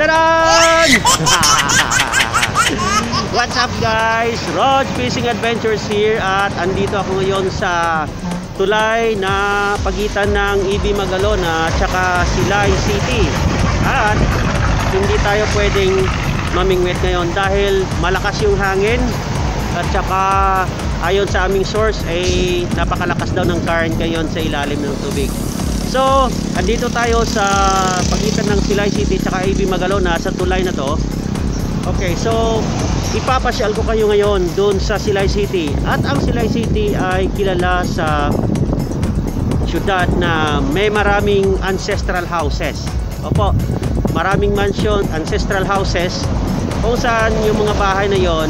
Taran! What's up guys? Rod Fishing Adventures here at andito ako ngayon sa tulay na pagitan ng EB Magalon at saka Silay City. At hindi tayo pwedeng mamingwit ngayon dahil malakas yung hangin at saka ayon sa aming source ay napakalakas daw ng current ngayon sa ilalim ng tubig. So, andito tayo sa pagitan ng Silay City at EB Magalon sa tulay na to. Okay, so ipapasyal ko kayo ngayon doon sa Silay City. At ang Silay City ay kilala sa syudad na may maraming ancestral houses. Opo, maraming mansion, ancestral houses kung saan yung mga bahay na yon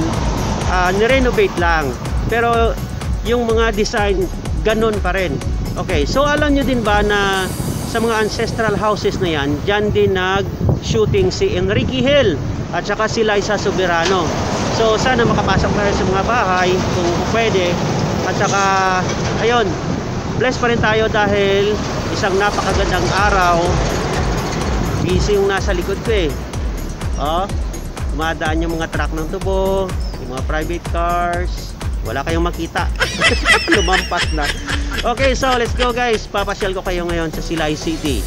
nirenovate lang. Pero yung mga design ganun pa rin. Okay, so alam nyo din ba na sa mga ancestral houses na yan, dyan din nag-shooting si Enrique Hill at saka si Liza Soberano. So sana makapasok tayo sa mga bahay kung pwede. At saka ayun, blessed pa rin tayo dahil isang napakagandang araw. Busy yung nasa likod ko eh. Oh, dumadaan yung mga truck ng tubo, yung mga private cars. Wala kayong makita. Lumampas na. Okay, so let's go guys. Papasyal ko kayo ngayon sa Silay City.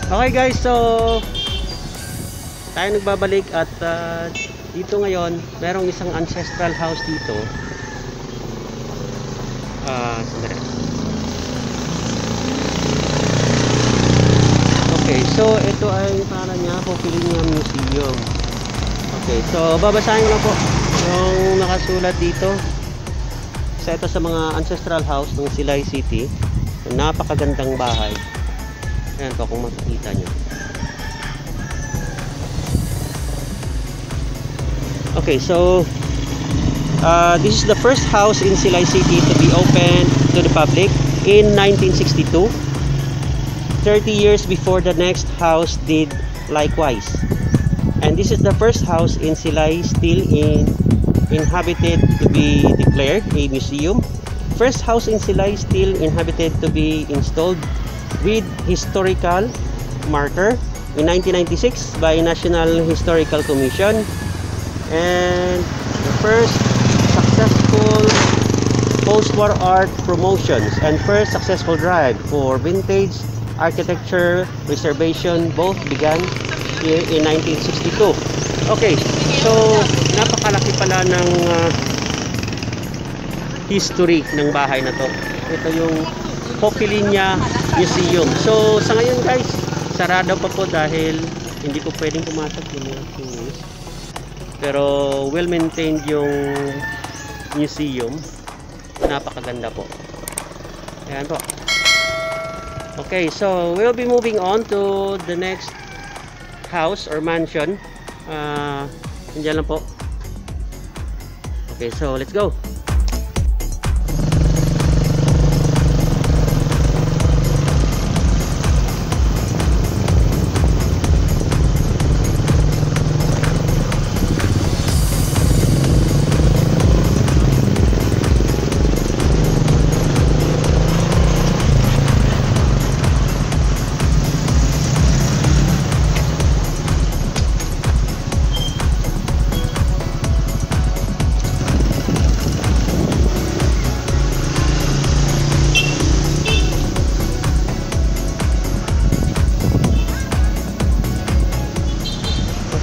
Okay guys, so tayo nagbabalik at dito ngayon merong isang ancestral house dito. Sandali. Okay, so ito ay pangalan niya Popilinia Museum. Okay, so babasahin ko lang po yung nakasulat dito. So ito sa mga ancestral house ng Silay City. Napakagandang bahay. Ayan po kung makikita nyo. Okay, so this is the first house in Silay City to be opened to the public in 1962. 30 years before the next house did likewise. And this is the first house in Silay still inhabited to be declared a museum. First house in Silay still inhabited to be installed with historical marker in 1996 by National Historical Commission, and the first successful post-war art promotions and first successful drive for vintage architecture preservation both began here in 1962. Okay, so napakalaki pala ng history ng bahay na to. Ito yung Popilinia Museum. So sa ngayon guys, sarado pa po dahil Hindi po pwedeng pumasok yung mga tourists. Pero well maintained yung museum. Napakaganda po. Ayan po. Okay, so we'll be moving on to the next house or mansion. Nandiyan lang po. Okay, so let's go.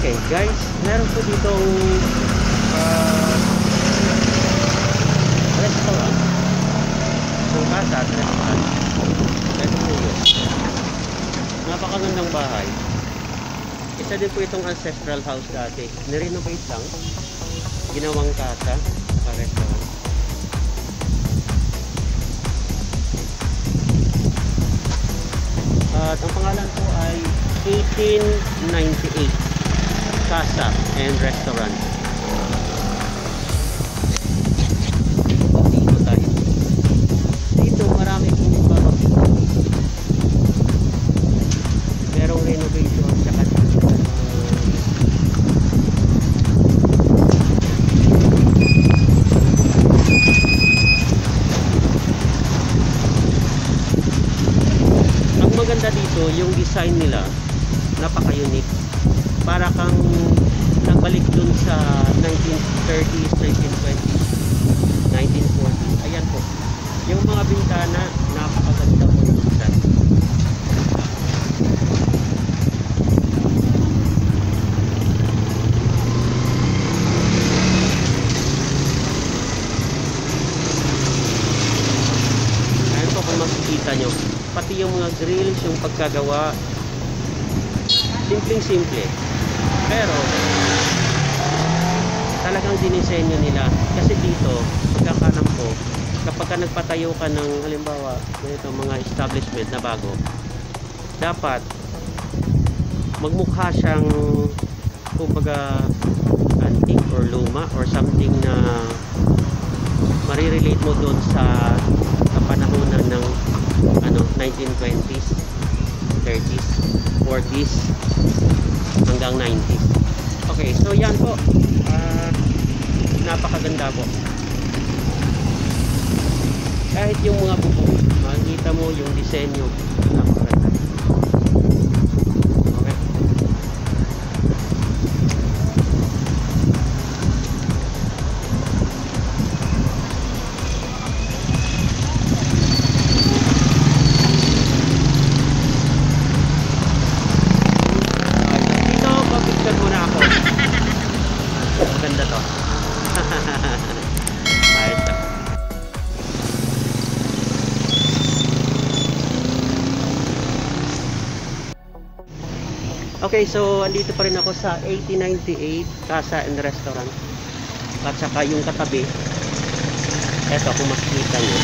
Okay guys, meron po ditong restaurant. Kung kasa at restaurant. Ito po yun. Napakagandang bahay. Isa din po itong ancestral house dati. Nirenovate lang. Ginawang kasa sa restaurant. At ang pangalan po ay 1898 Casa and Restaurant. Dito tayo. Dito marami pong parok. Merong renovation tsaka ang maganda dito yung design nila, napaka-unique. Para kang nagbalik dun sa 1930s, 1920s, 1940s. Ayan po. Yung mga bintana, napakaganda po yung design. Ayan po kung makikita nyo. Pati yung mga grills, yung pagkagawa. Simpleng-simple. Pero talagang dinisenyo nila kasi dito pagkakalam ko kapag ka nagpatayo ka ng halimbawa ganito mga establishment na bago, dapat magmukha siyang kumbaga antique or luma or something na marirelate mo doon sa kapanahonan ng 1920s, 30s, 40s hanggang 90s. Okay, so yan po. Napakaganda po. Kahit yung mga bubong, makikita mo yung disenyo. Napakaganda. Okay. Dito, papicture muna ako. Maganda to. Ayos na. Okay, so andito pa rin ako sa 1898 Casa and Restaurant. At saka yung katabi. Eto, kung makikita nyo.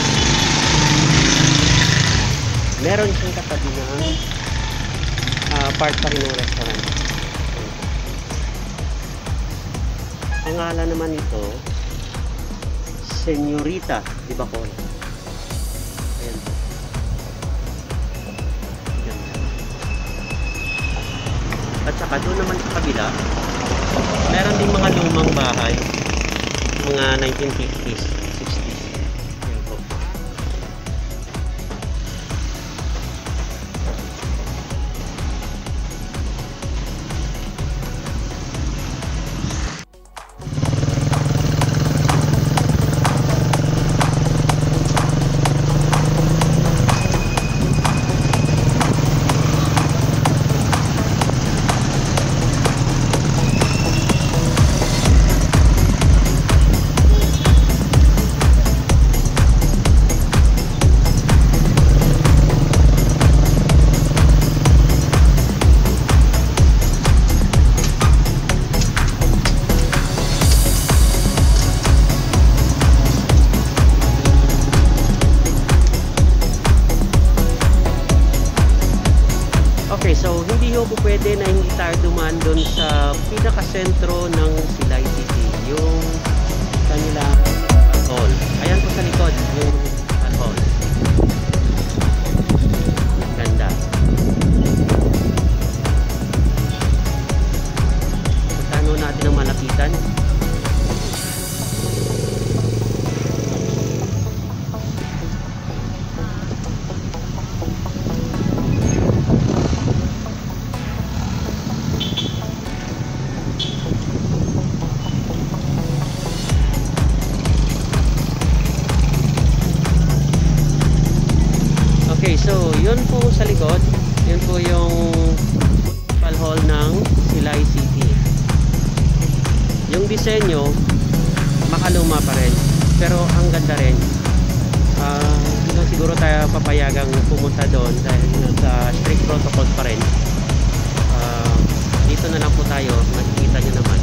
Meron siyang katabi na part pa rin ng restaurant. Pangalan naman ito Señorita Di Bacol. Ayan po. Ayan. At saka doon naman sa kabila meron din mga lumang bahay, mga 1950s, 60s. Ayan po. Okay, so hindi ho po pwede na hindi tayo dumaan doon sa pinakasentro ng Silay City, yung kanilang hall. Ayan po sa likod yung hall. Ganda. Puntahan ho natin ang malapitan. Okay, so yun po sa likod, yun po yung municipal hall ng Silay City. Yung disenyo makaluma pa rin, pero ang ganda rin. Hindi lang siguro tayo papayagang pumunta doon dahil sa strict protocols pa rin. Dito na lang po tayo, nakikita nyo naman.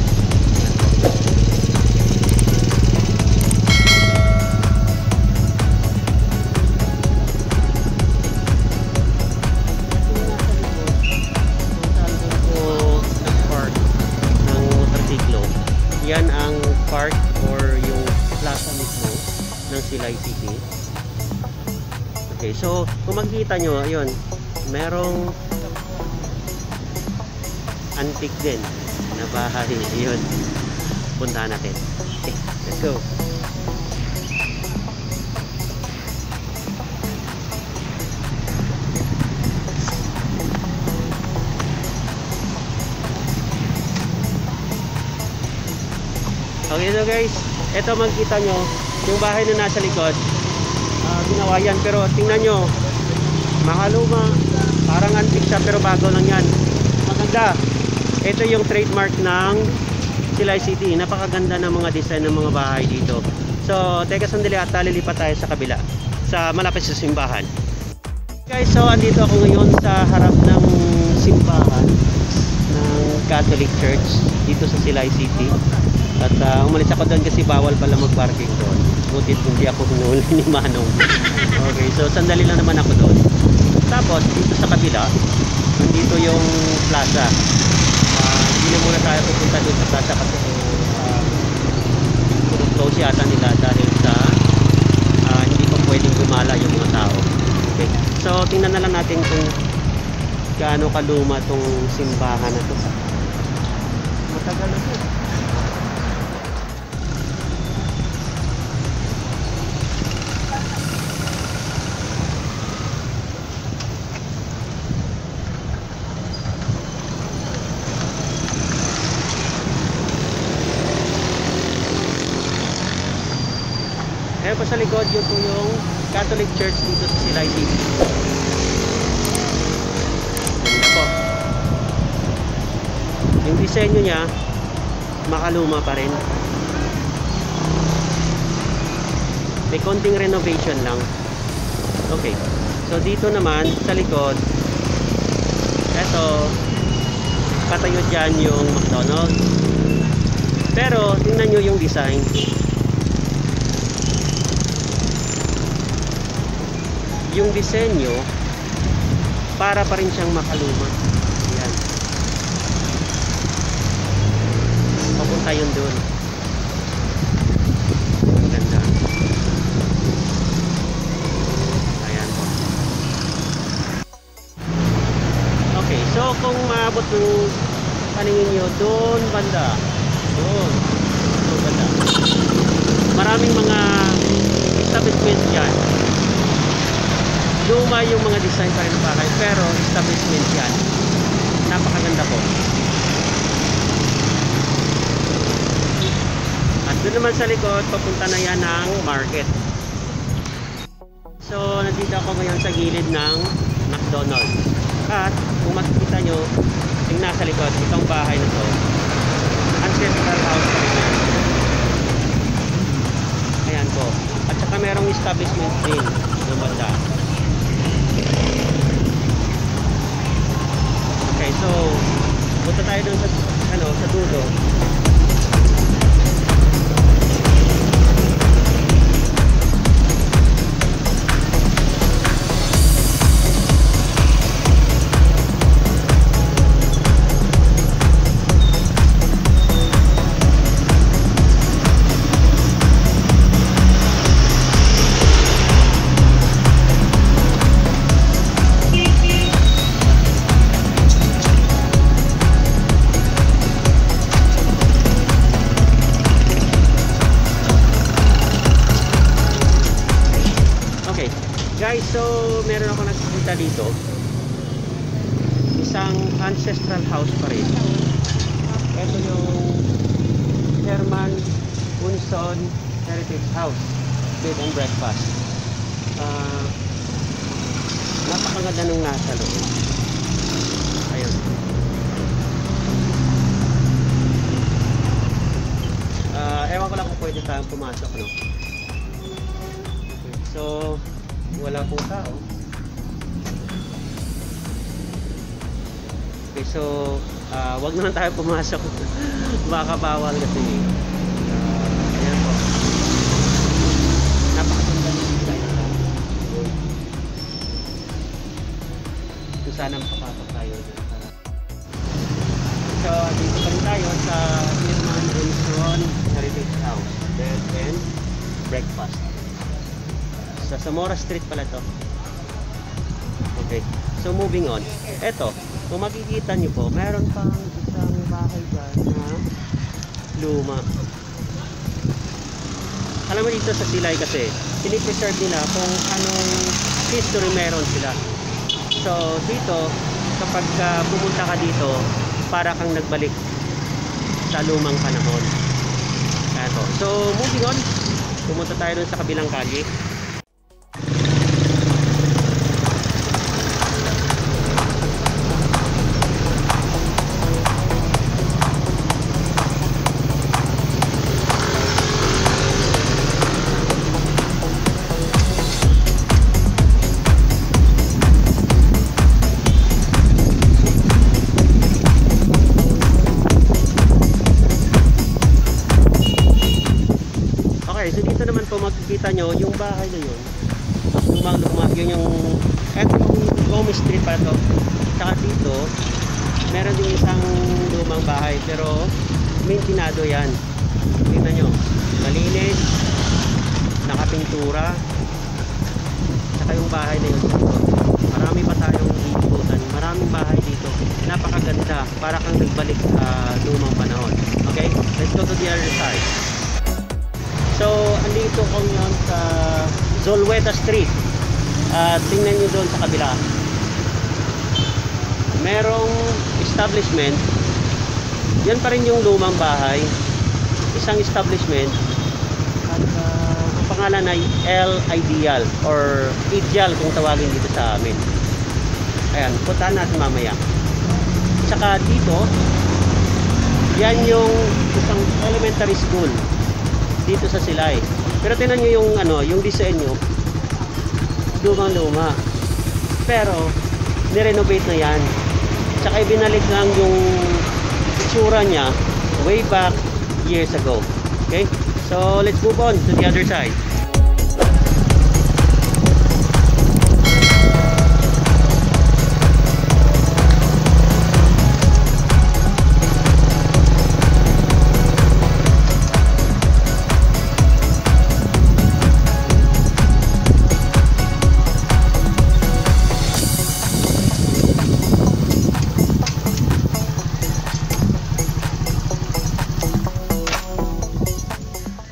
Yan ang park or yung plaza mismo ng Silay City. Okay, so kung makikita nyo, ayun, merong antique din na bahay. Ayun, puntahan natin. Okay, let's go. Okay, so guys, ito makikita nyo yung bahay na nasa likod, ginawa yan, pero tingnan nyo, makaluma, parang antique siya pero bago lang yan, maganda. Ito yung trademark ng Silay City. Napakaganda ng mga design ng mga bahay dito. So teka sandali at lilipat tayo sa kabila, sa malapit sa simbahan. Guys, so andito ako ngayon sa harap ng simbahan ng Catholic Church dito sa Silay City. At umalis ako doon kasi bawal pala mag-parking doon. Butit hindi ako hinuli ni Manong. Okay, so sandali lang naman ako doon. Tapos dito sa kabila, nandito yung plaza. Hindi na muna tayo pupunta doon sa plaza kasi close yata nila dahil sa hindi pa pwedeng gumala yung mga tao. Okay, so tingnan na lang natin kung gaano kaluma tong simbahan na to. Matagal na to. Ayan po sa likod, yun po yung Catholic Church dito sa Silay City. Ganda po. Yung disenyo niya, makaluma pa rin. May konting renovation lang. Okay. So dito naman, sa likod, eto, patayo dyan yung McDonald's. Pero, tingnan nyo yung design. Yung disenyo para pa rin siyang makaluma. Ayan. Papunta yun doon. Ganda. Ayan po. Okay, so kung maabot ng paningin nyo doon banda, doon banda, maraming mga establishment dyan. Luma yung mga design pa rin ng bahay, pero establishment yan. Napakaganda po. At doon naman sa likod, papunta na yan ng market. So, nandito ako ngayon sa gilid ng McDonald's. At kung makikita nyo, yung nasa likod, itong bahay na to, ancestral house pa rin yan. Ayan po. At saka merong establishment din doon banda. Okay, so punta tayo doon sa dulo. nakikita dito, isang ancestral house pa rin. Ito yung Herman Unson Heritage House, bed and breakfast. Napakaganda nung nasa loob. Ayun. Ewan ko lang kung pwede tayong pumasok, no? So, wala pong tao. Okay, so wag na lang tayo pumasok. Baka bawal kasi. Ayan po. Napakaganda ng design. So, sana makapasok tayo. So, dito pa rin tayo sa Herman Unson Heritage House, bed and breakfast. Sa Zamora Street pala to. Okay, so moving on. Eto, kung makikita nyo po, meron pang isang bahay dyan na luma. Alam mo dito sa Silay kasi, pinipreserve nila kung anong history meron sila. So, dito, kapag pumunta ka dito, para kang nagbalik sa lumang panahon. Eto. So, moving on, pumunta tayo dun sa kabilang kalye. Okay, so dito naman po makikita nyo yung bahay na yun. Lumang-lumang yun yung Gomez Street pa to. Saka dito, meron din isang lumang bahay pero maintenado yan. Tingnan nyo, malinis, nakapintura. Saka yung bahay na yun. Marami pa tayong ikutan. Maraming bahay dito. Napakaganda. Para kang nagbalik sa lumang panahon. Okay, let's go to the other side. So, andito ko ngayon sa Zolweta Street. Tingnan nyo doon sa kabila. Merong establishment. Yan pa rin yung lumang bahay. Isang establishment. At ang pangalan ay El Ideal or Ideal kung tawagin dito sa amin. Ayan, puntahan natin mamaya. Tsaka dito, yan yung isang elementary school dito sa Silay. Pero tingnan niyo yung yung disenyo. Lumang-luma. Pero ni-renovate na 'yan. Tsaka ibinalik lang yung itsura niya way back years ago. Okay? So, let's move on to the other side.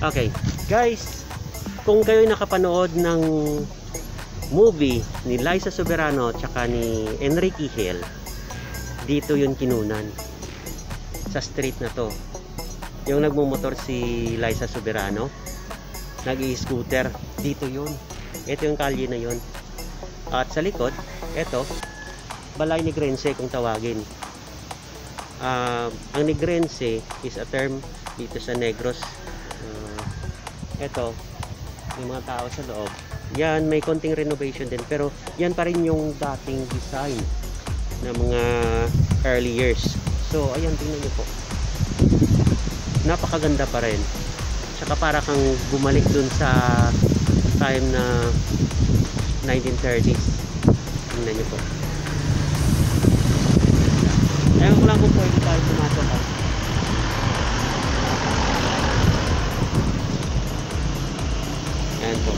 Okay, guys, kung kayo nakapanood ng movie ni Liza Soberano tsaka ni Enrique Hill, dito yun kinunan sa street na to. Yung nagmumotor si Liza Soberano, nag-i-scooter, dito yun. Ito yung kalye na yun. At sa likod, ito, Balay Negrense kung tawagin. Ang Negrense is a term dito sa Negros. Ito, yung mga tao sa loob. Yan, may konting renovation din. Pero yan pa rin yung dating design ng mga early years. So, ayan, tingnan nyo po. Napakaganda pa rin. Tsaka para kang bumalik dun sa time na 1930s. Tingnan nyo po. Ewan ko lang kung pwede tayo pumasok ha. Ayan po,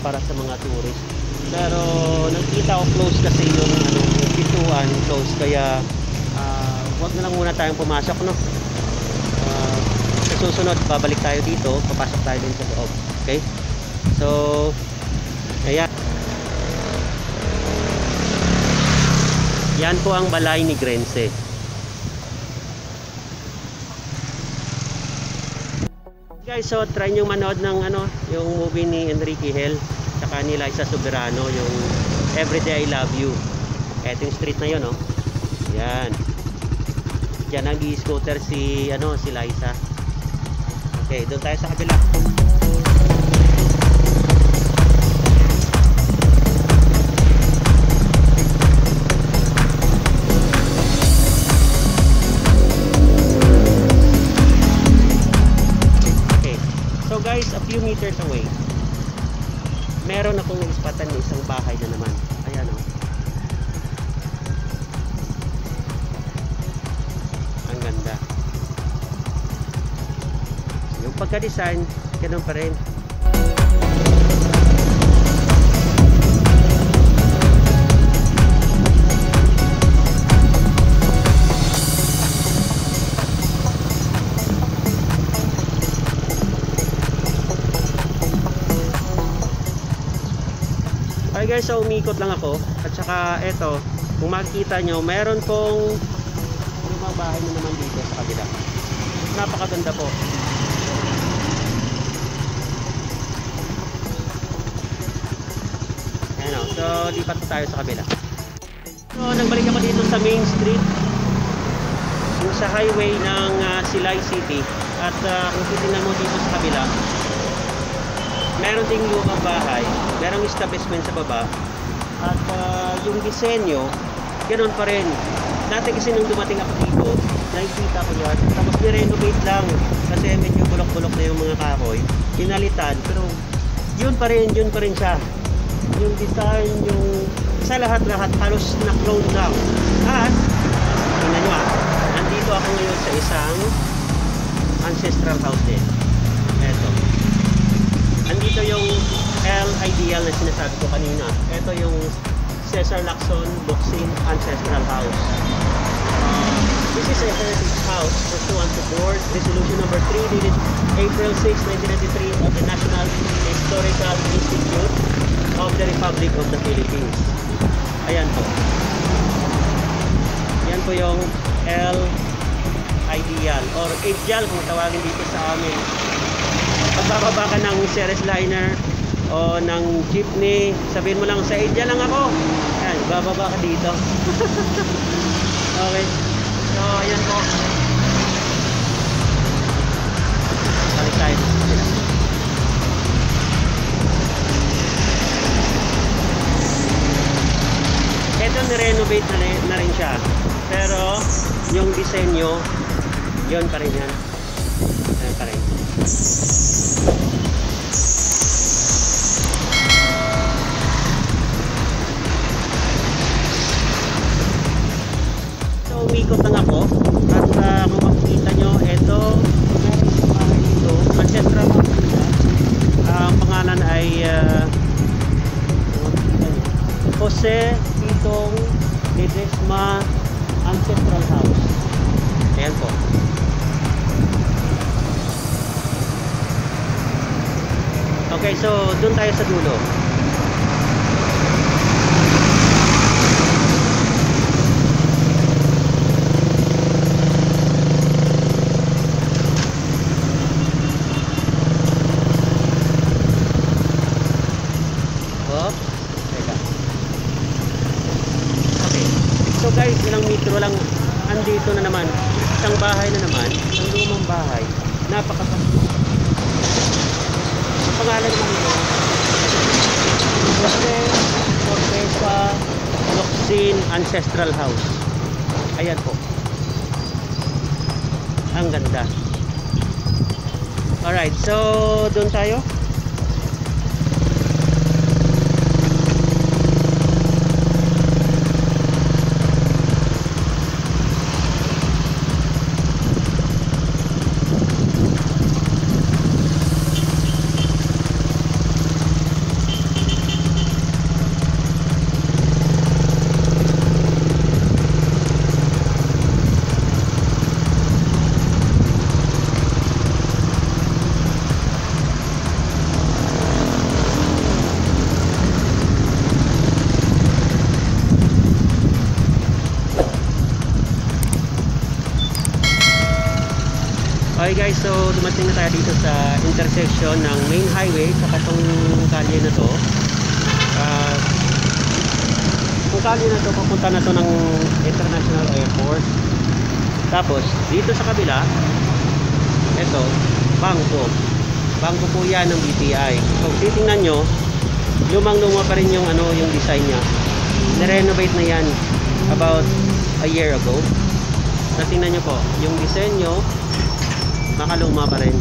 para sa mga tourist. Pero nakikita ko close kasi yung pintuan close, kaya wag na lang muna tayong pumasok, no? Sa susunod babalik tayo dito, papasok tayo din sa loob. Okay, so ayan. Yan po ang balay ni Grense. Guys, so try nyo manood ng yung movie ni Enrique Hell saka ni Liza Soberano, yung Everyday I Love You. Eto yung street na yun, oh. Yan. Diyan nag-i-scooter si Liza. Okay, doon tayo sa kabila. Guys, a few meters away, meron akong naispatan ng isang bahay na naman. Ayan, oh. Ang ganda. Yung pagka-design, ganun pa rin. Hi guys, so umikot lang ako. At saka eto, kung makikita nyo, meron pong lumang bahay na naman dito sa kabila. Napakaganda po. Ayan o, so lipat tayo sa kabila. So nagbalik ako dito sa main street, yung sa highway ng Silay City. At kung titignan mo dito sa kabila, meron ding lumang bahay, merong establishment sa baba. At yung disenyo, ganoon pa rin. Dati kasi nung dumating ako dito, nakikita ko yan. Tapos ni-renovate lang kasi medyo bulok-bulok na yung mga kahoy. Inalitan, pero yun pa rin siya. Yung design, yung sa lahat-lahat halos na-clone down. At tingnan nyo, nandito ako ngayon sa isang ancestral house din. Eto. Andito yung El Ideal na sinasabi ko kanina. Ito yung Cesar Lacson Boxing Ancestral House. This is a heritage house pursuant to Board Resolution number 3 dated April 6, 1993 of the National Historical Institute of the Republic of the Philippines. Ayan po. Yan po yung El Ideal or Ideal kung tawagin dito sa amin. Pagbababa ka ng series liner o ng jeepney, sabihin mo lang sa Ideal lang ako. Ayan, bababa ka dito. Okay. So, ayan po. Balik tayo. Ito, nirenovate na rin siya. Pero, yung disenyo, yun pa rin yan. Ayan pa rin. So umikot lang ako at kung makikita nyo, ito meron sa bahay dito, ancestral house nila. Ang pangalan ay Jose Pitong Ledesma Ancestral House. Ayan po. Okay, so doon tayo sa dulo. Oh, teka. Okay. So guys, ilang metro lang andito na naman. Isang bahay na naman, isang lumang bahay. Napakapasok. Pangalan naman nito Jose Cortesa Locsin Ancestral House. Ayan po. Ang ganda. Alright, so doon tayo. Okay guys, so dumating na tayo dito sa intersection ng main highway sa itong kalye na to. Yung kalye na to, papunta na to ng International Airport. Tapos dito sa kabila, ito, bangko po yan ng BPI. Kung titingnan nyo, lumang-luma pa rin yung yung design nya. Nirenovate na yan about a year ago. Tingnan nyo po, yung disenyo makaluma pa rin.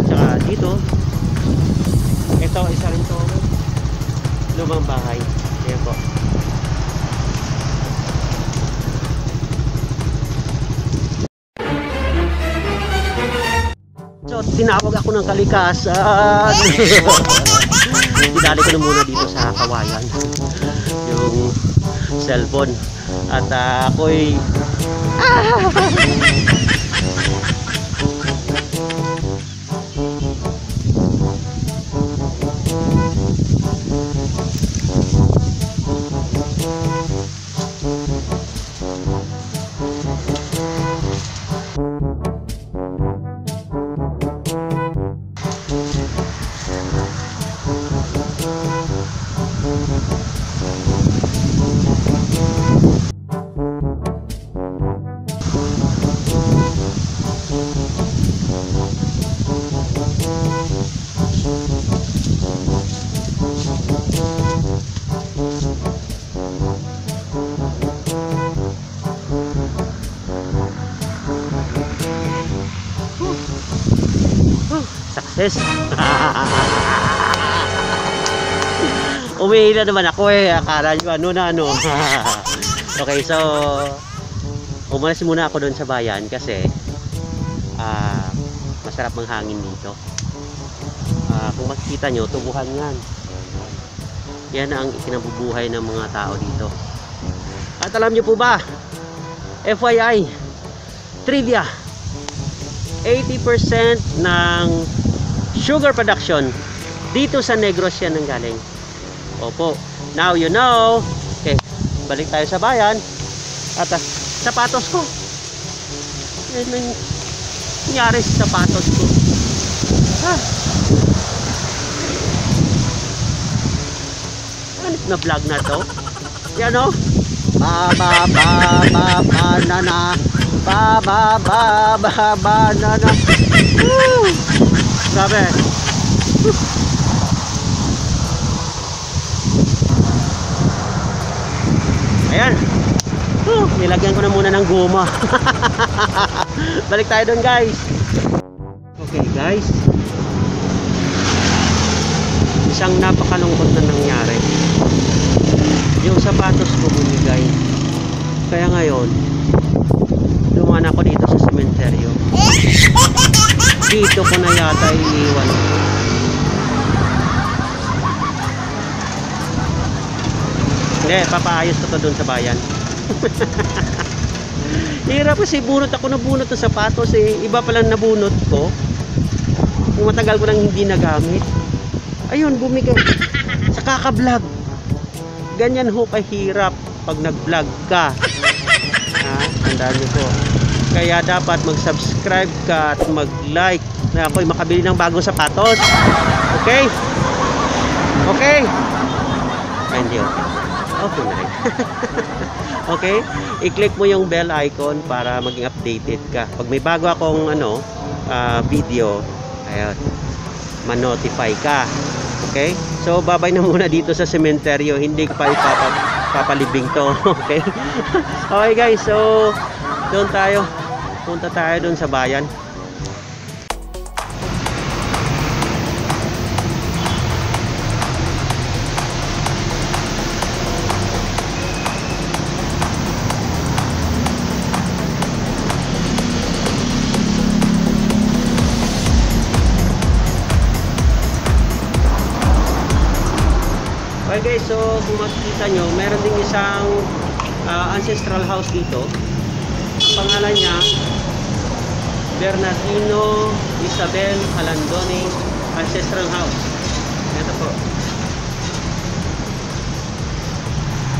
Tsaka dito, ito isa rin to lumang bahay. Ayan po. So tinawag ako ng kalikasan. Idali ko na muna dito sa kawayan yung cellphone. At ako'y success. Umihi na naman ako eh. Akala nyo ano. Okay, so umalis muna ako doon sa bayan kasi masarap ang hangin dito. Kung makikita nyo, tubuhan yan. Yan ang ikinabubuhay ng mga tao dito. At alam nyo po ba, FYI, trivia, 80% ng sugar production dito sa Negros yan ang galing. Opo, now you know. Okay, balik tayo sa bayan. At sapatos ko, may nangyari sa sapatos ko. Anip na vlog na to. Yan o, banana, banana. Grabe. Ayan. Nilagyan ko na muna ng goma. Balik tayo doon guys. Okay guys, isang napakalungkot na nangyari. Yung sapatos ko bumigay. Kaya ngayon dumaan ako dito sa sementeryo. Dito ko na yata iniwan. Hindi, papaayos ko to doon sa bayan. Hirap kasi bunot ako na bunot ng sapatos eh. Iba palang nabunot ko. Yung matagal ko nang hindi nagamit. Ayun, bumigay. Sa kaka-vlog. Ganyan ho kahirap pag nag-vlog ka. Tandaan nyo po. Kaya dapat mag-subscribe ka at mag-like na ako'y makabili ng bagong sapatos. Okay? Okay? Ay, hindi okay. Okay na rin. Okay? I-click mo yung bell icon para maging updated ka. Pag may bago akong video, ayun, ma-notify ka. Okay? So, babay na muna dito sa sementeryo. Hindi ko pa papalibing to. Okay? Okay guys, so doon tayo. Punta tayo doon sa bayan. Okay guys, so kung makikita nyo, meron ding isang ancestral house dito. Ang pangalan niya Bernardino Isabel Calandone Ancestral House. Ito po.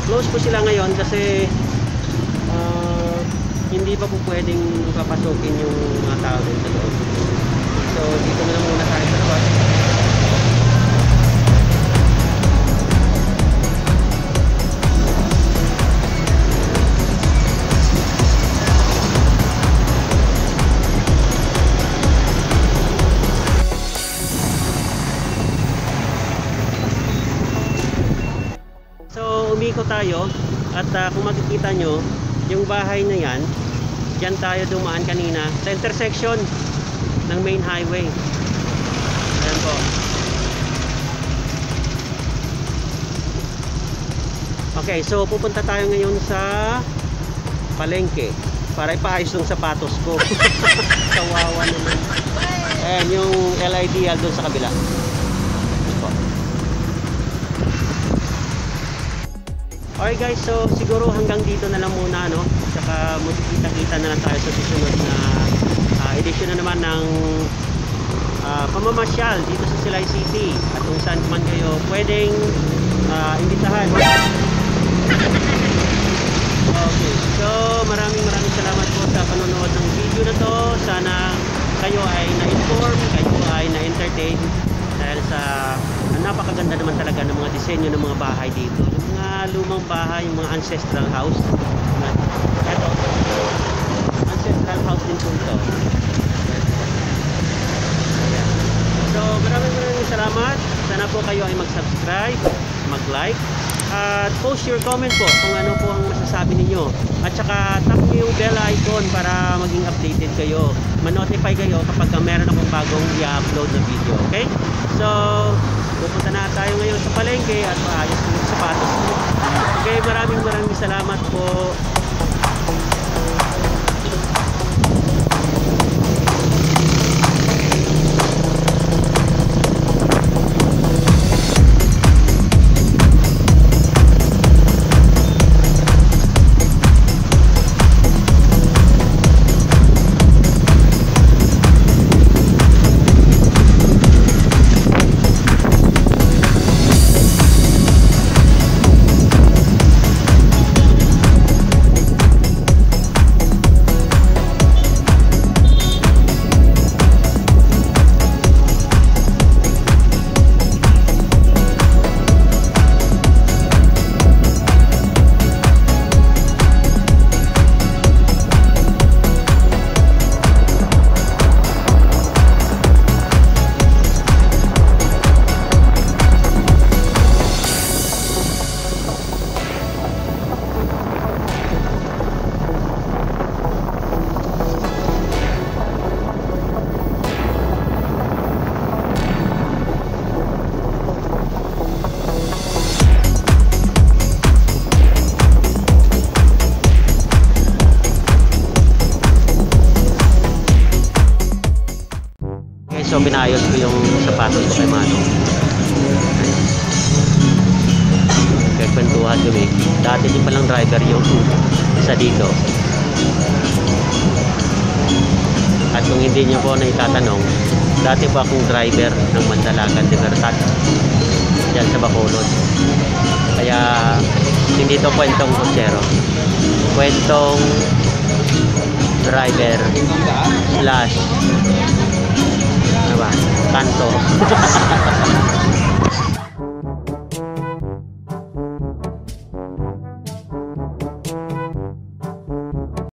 Close po sila ngayon kasi hindi pa po pwedeng papasukin yung mga tao doon sa loob. So dito na lang muna tayo sa labas. So umiko tayo at kung makikita nyo yung bahay na yan, dyan tayo dumaan kanina sa intersection ng main highway. Ayan po. Okay, so pupunta tayo ngayon sa palengke para ipaayos yung sapatos ko. Kawawa naman. Ayan yung LIDL doon sa kabila. Okay guys, so siguro hanggang dito na lang muna, no? Tsaka magkikita-kita na lang tayo sa susunod na edisyon na naman ng pamamasyal dito sa Silay City. At kung saan man kayo pwedeng imbitahan. Okay, so maraming salamat po sa panonood ng video na to. Sana kayo ay na-inform, kayo ay na-entertain dahil sa napakaganda naman talaga ng mga disenyo ng mga bahay dito, yung mga lumang bahay, yung mga ancestral house. Ito, ancestral house din po ito. So maraming salamat. Sana po kayo ay mag-subscribe, mag-like at post your comment po kung ano po ang masasabi ninyo, at saka tap nyo yung bell icon para maging updated kayo, ma-notify kayo kapag meron akong bagong i-upload na video. Okay, so pupunta na tayo ngayon sa palengke at maayos ko yung sapatos ko. Okay, maraming salamat po. So pinayos ko yung sapatos ko kay Manong. Kwentuhan kami. Dati din palang driver yung isa dito. At kung hindi nyo po na itatanong, dati po akong driver ng Mandalakan Libertad dyan sa Bacolod. Kaya hindi to kwentong kutsero, kwentong driver slash ano ba? Kanto.